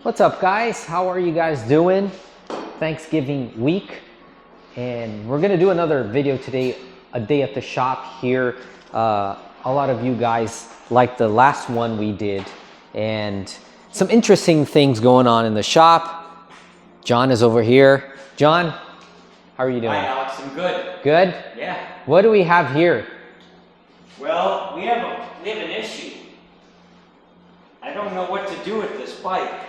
What's up, guys? How are you guys doing? Thanksgiving week, and we're gonna do another video today, a day at the shop here. A lot of you guys liked the last one we did, and some interesting things going on in the shop. John is over here. John, how are you doing? Hi, Alex. I'm good. Good? Yeah. What do we have here? Well, we have an issue. I don't know what to do with this bike.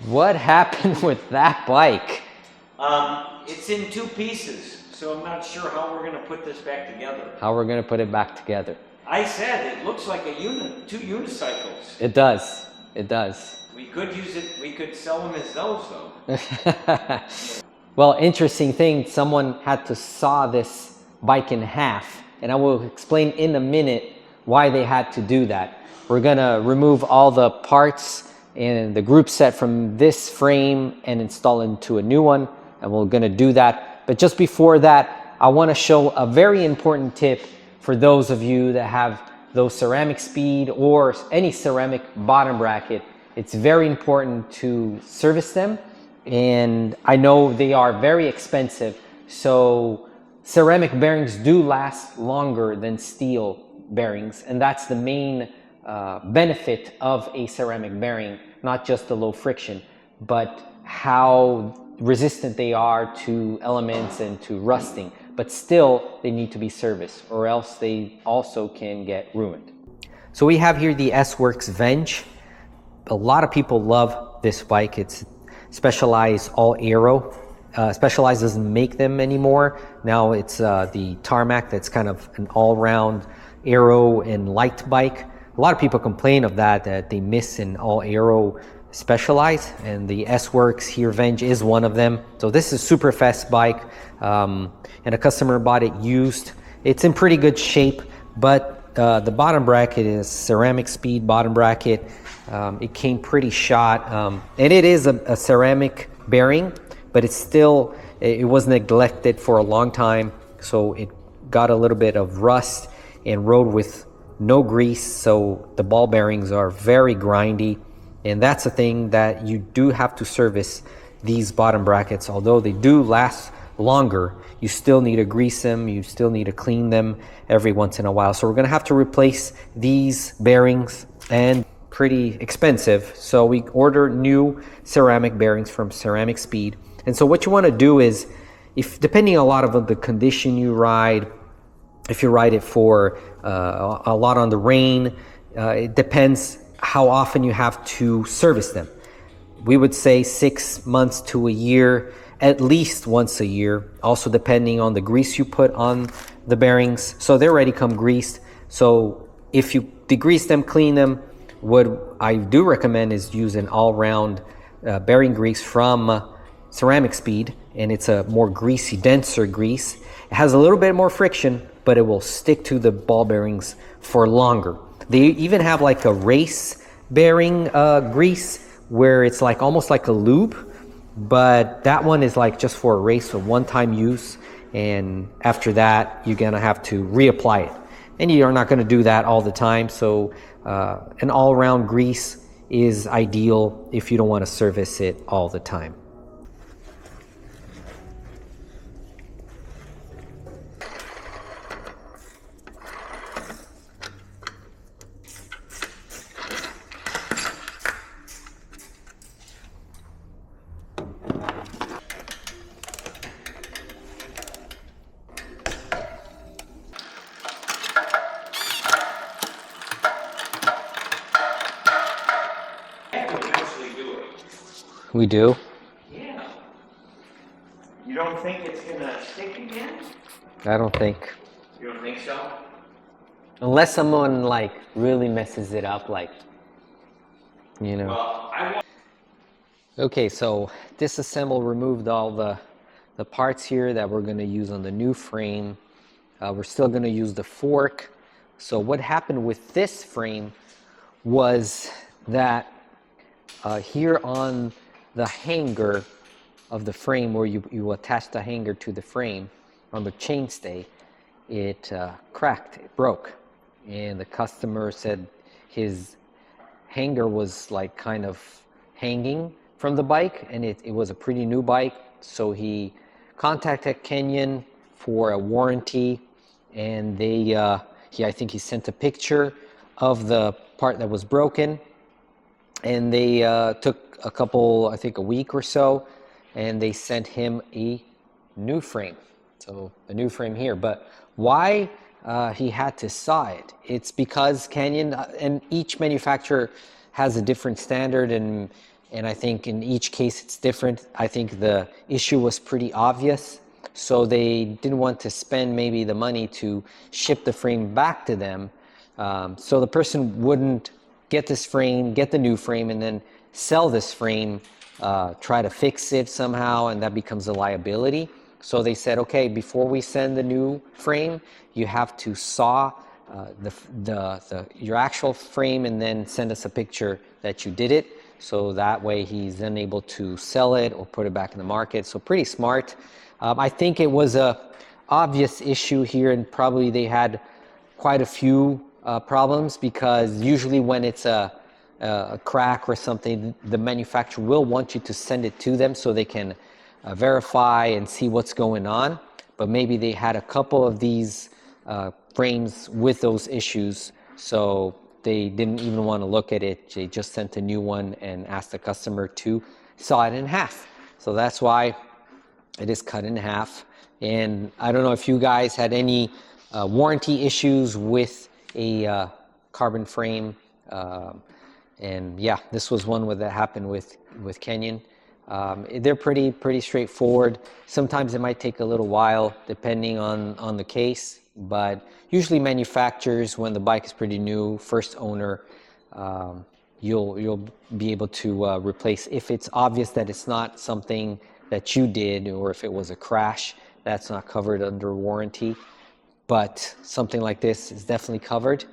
What happened with that bike? It's in two pieces, so I'm not sure how we're going to put this back together. How we're gonna put it back together? I said it looks like two unicycles. It does. It does. We could use it. We could sell them as those, though. Well, interesting thing, someone had to saw this bike in half, and I will explain in a minute why they had to do that. We're gonna remove all the parts and the group set from this frame and install into a new one, and we're gonna do that. But just before that, I wanna show a very important tip for those of you that have those ceramic speed or any ceramic bottom bracket. It's very important to service them, and I know they are very expensive, so ceramic bearings do last longer than steel bearings, and that's the main benefit of a ceramic bearing, not just the low friction, but how resistant they are to elements and to rusting. But still, they need to be serviced, or else they also can get ruined. So we have here the S-Works Venge. A lot of people love this bike. It's Specialized all aero. Specialized doesn't make them anymore. Now it's the Tarmac that's kind of an all-round aero and light bike. A lot of people complain of that they miss an all aero Specialized, and the S-Works here Venge is one of them. So this is a super fast bike, and a customer bought it used. It's in pretty good shape, but the bottom bracket is ceramic speed bottom bracket. It came pretty shot, and it is a ceramic bearing, but it was neglected for a long time, so it got a little bit of rust and rode with no grease, so the ball bearings are very grindy, and that's the thing that you do have to service these bottom brackets. Although they do last longer, you still need to grease them, you still need to clean them every once in a while. So we're gonna have to replace these bearings, and pretty expensive, so we order new ceramic bearings from Ceramic Speed. And so what you want to do is, if depending a lot of the condition you ride, if you ride it for a lot on the rain, it depends how often you have to service them. We would say 6 months to a year, at least once a year, also depending on the grease you put on the bearings. So they already come greased, so if you degrease them, clean them, what I do recommend is use an all-round bearing grease from Ceramic Speed, and it's a more greasy, denser grease. It has a little bit more friction, but it will stick to the ball bearings for longer. They even have like a race bearing grease where it's like almost like a lube, but that one is like just for a race, so one-time use, and after that you're gonna have to reapply it, and you're not going to do that all the time. So an all-around grease is ideal if you don't want to service it all the time. We do? Yeah. You don't think it's gonna stick again? I don't think. You don't think so? Unless someone like really messes it up, like, you know. Well, Okay, so disassemble, removed all the parts here that we're going to use on the new frame. We're still going to use the fork. So what happened with this frame was that here on the hanger of the frame, where you attach the hanger to the frame on the chainstay, it cracked, it broke, and the customer said his hanger was like kind of hanging from the bike, and it was a pretty new bike. So he contacted Kenyon for a warranty, and I think he sent a picture of the part that was broken, and they took I think a week or so, and they sent him a new frame. So a new frame here. But why he had to saw it? It's because Canyon and each manufacturer has a different standard, and I think in each case it's different. I think the issue was pretty obvious, so they didn't want to spend maybe the money to ship the frame back to them. So the person wouldn't get this frame, get the new frame, and then sell this frame, try to fix it somehow, and that becomes a liability. So they said, okay, before we send the new frame, you have to saw your actual frame and then send us a picture that you did it. So that way he's then able to sell it or put it back in the market. So pretty smart. I think it was a obvious issue here, and probably they had quite a few problems, because usually when it's a crack or something, the manufacturer will want you to send it to them so they can verify and see what's going on. But maybe they had a couple of these frames with those issues, so they didn't even want to look at it. They just sent a new one and asked the customer to saw it in half. So that's why it is cut in half. And I don't know if you guys had any warranty issues with a carbon frame. And yeah, this was one that happened with Kenyon. They're pretty straightforward. Sometimes it might take a little while depending on the case, but usually manufacturers, when the bike is pretty new, first owner, you'll be able to replace. If it's obvious that it's not something that you did, or if it was a crash, that's not covered under warranty. But something like this is definitely covered.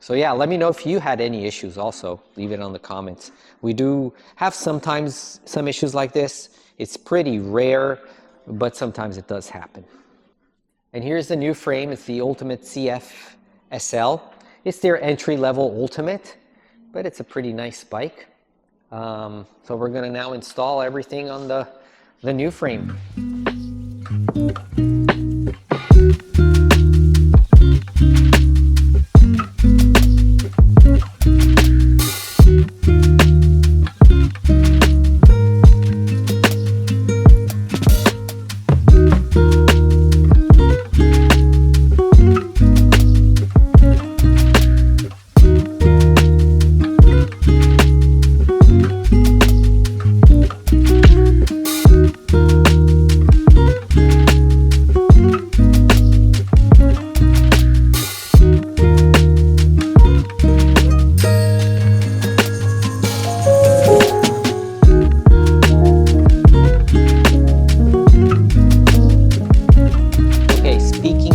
So yeah, let me know if you had any issues also. Leave it on the comments. We do have sometimes some issues like this. It's pretty rare, but sometimes it does happen. And here's the new frame. It's the Ultimate CF SL. It's their entry-level Ultimate, but it's a pretty nice bike. So we're gonna now install everything on the new frame.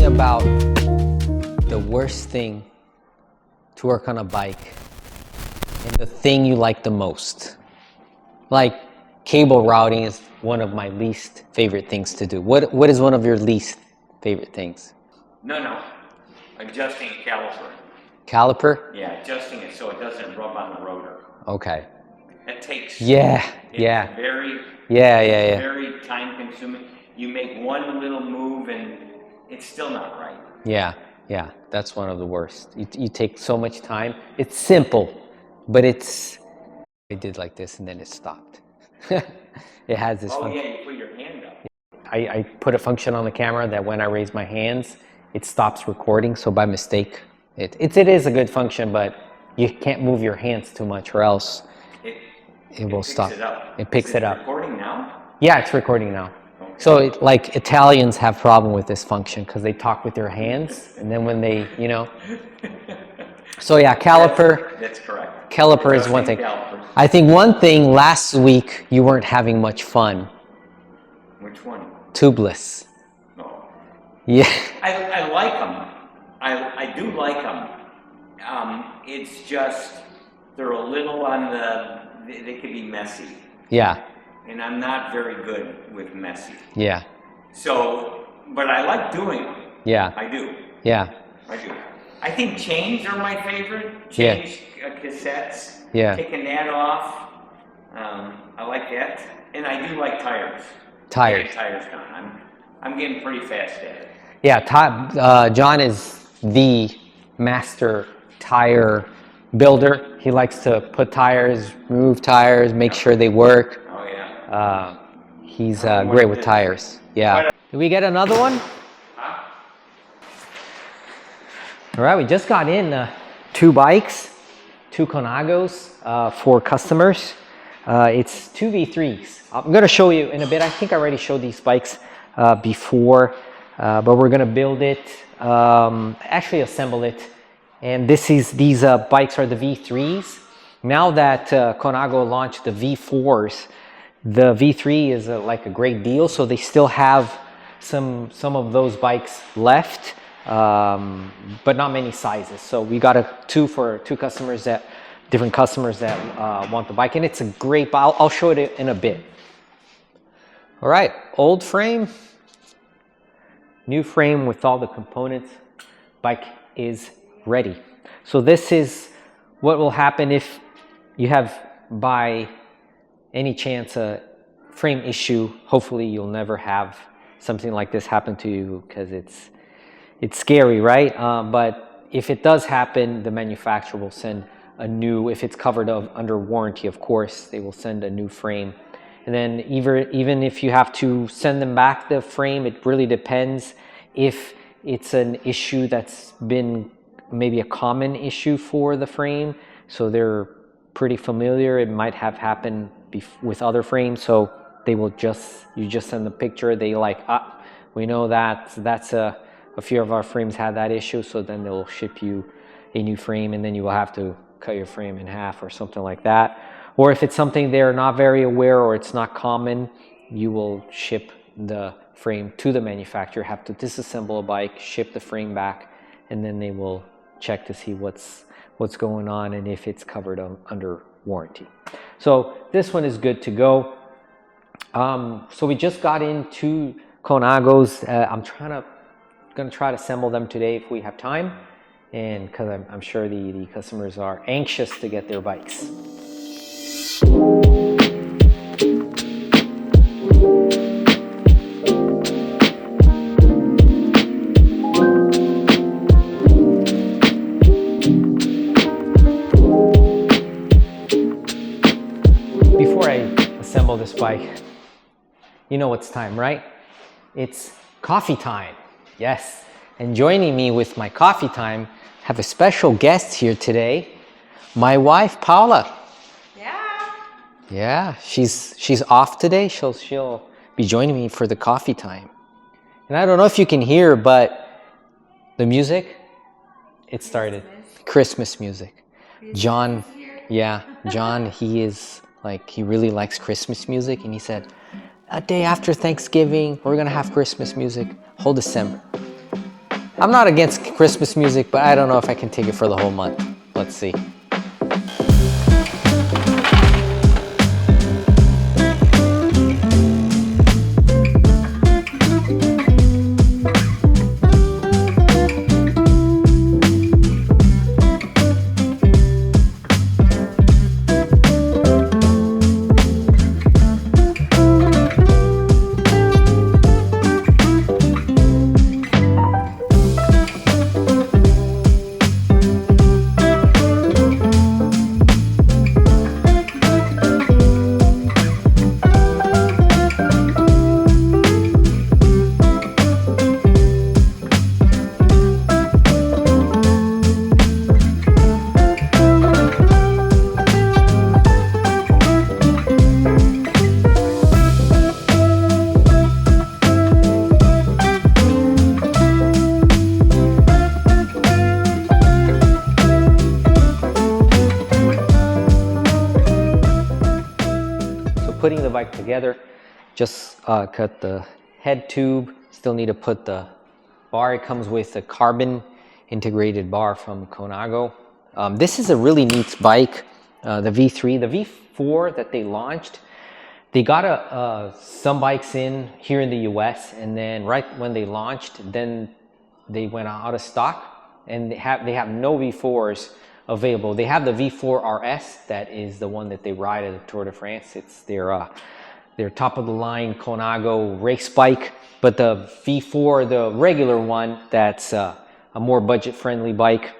About the worst thing to work on a bike and the thing you like the most. Like, cable routing is one of my least favorite things to do. What is one of your least favorite things? No. Adjusting a caliper. Caliper? Yeah, adjusting it so it doesn't rub on the rotor. Okay. It takes. It's very time consuming. You make one little move and it's still not right. Yeah, that's one of the worst. You take so much time. It's simple, but I did like this and then it stopped. It has this function. Yeah, you put your hand up. I put a function on the camera that when I raise my hands, it stops recording. So by mistake, it is a good function, but you can't move your hands too much or else it will stop. It picks it up. Recording now? Yeah, it's recording now. So like Italians have problem with this function because they talk with their hands, and then when they, So yeah, caliper. That's correct. Caliper is one thing. I think one thing, last week you weren't having much fun. Which one? Tubeless. Oh. Yeah. I like them. I do like them. It's just they're a little they can be messy. Yeah. And I'm not very good with messy. Yeah. So, but I like doing them. Yeah. I do. Yeah. I do. I think chains are my favorite. Chains, cassettes. Yeah. Taking that off. I like that. And I do like tires. Tires. Yeah, tires gone. I'm getting pretty fast at it. Yeah, John is the master tire builder. He likes to put tires, remove tires, make sure they work. Oh yeah. He's great with tires. Yeah. Did we get another one? Huh? All right, we just got in 2 bikes, 2 Colnagos for customers. It's 2 V3s. I'm going to show you in a bit. I think I already showed these bikes before, but we're going to build it, actually assemble it. And these bikes are the V3s. Now that Colnago launched the V4s, the V3 is like a great deal. So they still have some of those bikes left, but not many sizes. So we got 2 for 2 customers different customers that want the bike, and it's a great bike. I'll show it in a bit. All right, old frame, new frame with all the components. Bike is ready. So this is what will happen if you have, by any chance, a frame issue. Hopefully you'll never have something like this happen to you, because it's scary, right? But if it does happen, the manufacturer will send a new, if it's covered under warranty, of course, they will send a new frame. And then even if you have to send them back the frame, it really depends if it's an issue that's been maybe a common issue for the frame, so they're pretty familiar. It might have happened with other frames, so they will you just send the picture. They we know that's a few of our frames had that issue, so then they'll ship you a new frame, and then you will have to cut your frame in half or something like that. Or if it's something they're not very aware or it's not common, you will ship the frame to the manufacturer, have to disassemble a bike, ship the frame back, and then they will check to see what's going on and if it's covered under warranty. So this one is good to go. So we just got in 2 Colnagos. I'm gonna try to assemble them today if we have time, and because I'm sure the customers are anxious to get their bikes. Before I assemble this bike, you know it's time, right? It's coffee time. Yes. And joining me with my coffee time, I have a special guest here today, my wife Paula. Yeah, she's off today. She'll be joining me for the coffee time. And I don't know if you can hear, but the music, it started. Christmas music. John, John, he really likes Christmas music, and he said, a day after Thanksgiving, we're gonna have Christmas music, whole December. I'm not against Christmas music, but I don't know if I can take it for the whole month. Let's see. Putting the bike together, just cut the head tube. Still need to put the bar. It comes with a carbon integrated bar from Colnago. This is a really neat bike, the V3. The V4 that they launched, they got some bikes in here in the US, and then right when they launched, then they went out of stock. and they have no V4s available. They have the V4 RS, that is the one that they ride at the Tour de France. It's their top of the line Colnago race bike, but the V4, the regular one, that's a more budget friendly bike,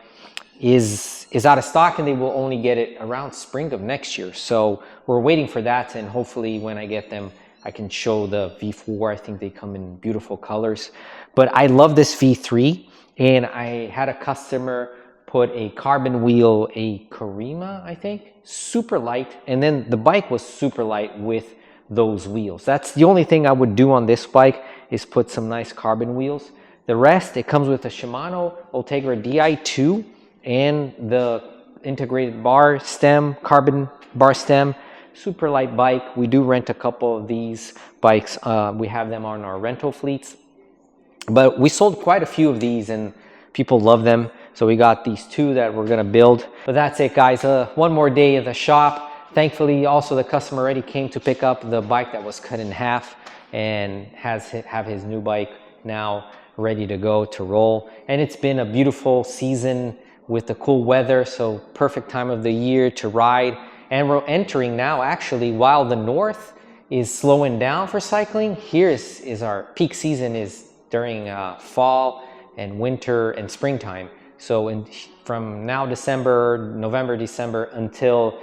is out of stock, and they will only get it around spring of next year. So we're waiting for that, and hopefully when I get them, I can show the V4. I think they come in beautiful colors. But I love this V3, and I had a customer put a carbon wheel, a Karima, I think, super light, and then the bike was super light with those wheels. That's the only thing I would do on this bike, is put some nice carbon wheels. The rest, it comes with a Shimano Ultegra Di2 and the integrated bar stem, carbon bar stem. Super light bike. We do rent a couple of these bikes. We have them on our rental fleets, but we sold quite a few of these and people love them. So we got these two that we're gonna build. But that's it, guys. One more day at the shop. Thankfully, also the customer already came to pick up the bike that was cut in half and have his new bike now ready to go to roll. And it's been a beautiful season with the cool weather, so perfect time of the year to ride. And we're entering now, actually, while the north is slowing down for cycling, here is our peak season, is during fall and winter and springtime. So from now November, December until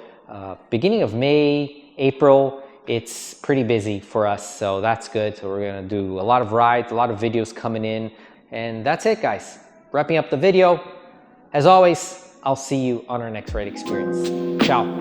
beginning of May, April, it's pretty busy for us, so that's good. So we're gonna do a lot of rides, a lot of videos coming in, and that's it, guys. Wrapping up the video. As always, I'll see you on our next ride experience. Ciao.